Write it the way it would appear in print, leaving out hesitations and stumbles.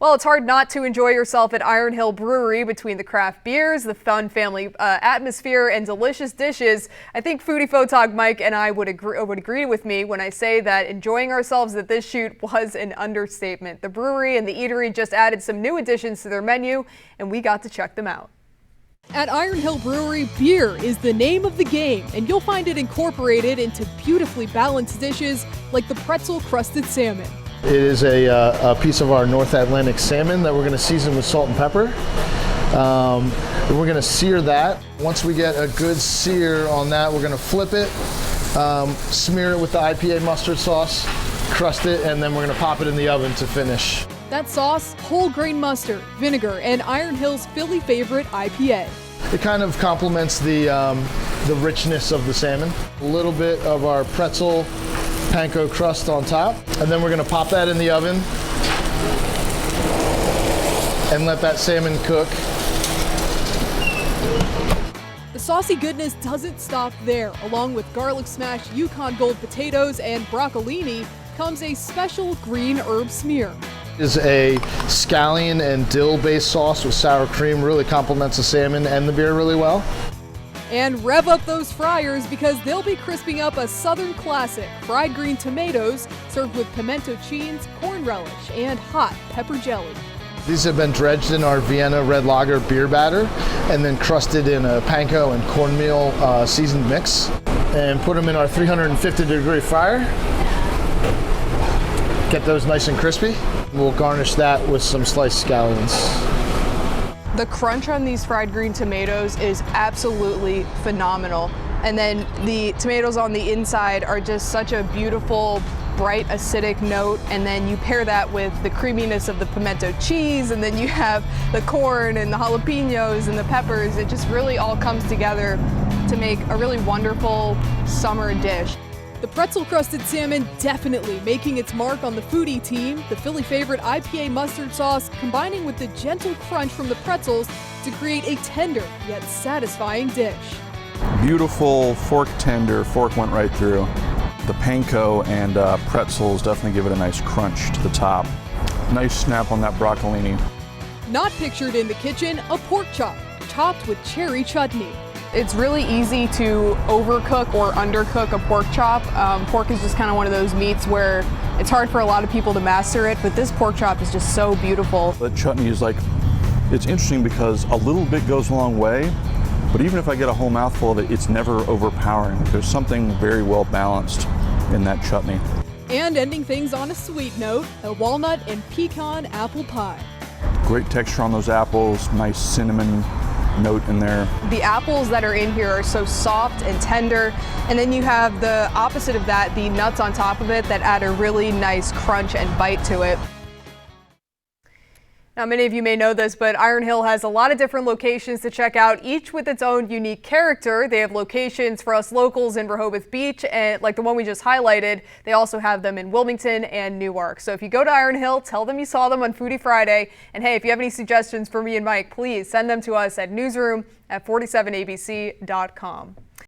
Well, it's hard not to enjoy yourself at Hill Brewery. Between the craft beers, the fun family atmosphere, and delicious dishes, I think Foodie Photog Mike and I would agree with me when I say that enjoying ourselves at this shoot was an understatement. The brewery and the eatery just added some new additions to their menu, and we got to check them out. At Hill Brewery, beer is the name of the game, and you'll find it incorporated into beautifully balanced dishes like the pretzel-crusted salmon. It is a piece of our North Atlantic salmon that we're going to season with salt and pepper. We're going to sear that. Once we get a good sear on that, we're going to flip it, smear it with the IPA mustard sauce, crust it, and then we're going to pop it in the oven to finish. That sauce, whole grain mustard, vinegar, and Hill's Philly favorite IPA. It kind of complements the richness of the salmon. A little bit of our pretzel panko crust on top, and then we're going to pop that in the oven and let that salmon cook. The saucy goodness doesn't stop there. Along with garlic smash, Yukon Gold potatoes, and broccolini comes a special green herb smear. Is a scallion and dill based sauce with sour cream. Really complements the salmon and the beer really well. And rev up those fryers because they'll be crisping up a southern classic, fried green tomatoes served with pimento cheese, corn relish, and hot pepper jelly. These have been dredged in our Vienna red lager beer batter and then crusted in a panko and cornmeal seasoned mix, and put them in our 350-degree fryer. Get those nice and crispy. We'll garnish that with some sliced scallions. The crunch on these fried green tomatoes is absolutely phenomenal. And then the tomatoes on the inside are just such a beautiful, bright, acidic note. And then you pair that with the creaminess of the pimento cheese, and then you have the corn and the jalapenos and the peppers. It just really all comes together to make a really wonderful summer dish. The pretzel-crusted salmon definitely making its mark on the foodie team. The Philly favorite IPA mustard sauce combining with the gentle crunch from the pretzels to create a tender yet satisfying dish. Beautiful fork tender, fork went right through. The panko and pretzels definitely give it a nice crunch to the top. Nice snap on that broccolini. Not pictured in the kitchen, a pork chop topped with cherry chutney. It's really easy to overcook or undercook a pork chop. Pork is just kind of one of those meats where it's hard for a lot of people to master it, but this pork chop is just so beautiful. The chutney is it's interesting because a little bit goes a long way, but even if I get a whole mouthful of it, it's never overpowering. There's something very well balanced in that chutney. And ending things on a sweet note, a walnut and pecan apple pie. Great texture on those apples, nice cinnamon note in there. The apples that are in here are so soft and tender, and then you have the opposite of that, the nuts on top of it that add a really nice crunch and bite to it. Now, many of you may know this, but Hill has a lot of different locations to check out, each with its own unique character. They have locations for us locals in Rehoboth Beach, and like the one we just highlighted, they also have them in Wilmington and Newark. So if you go to Hill, tell them you saw them on Foodie Friday. And hey, if you have any suggestions for me and Mike, please send them to us at newsroom@47abc.com.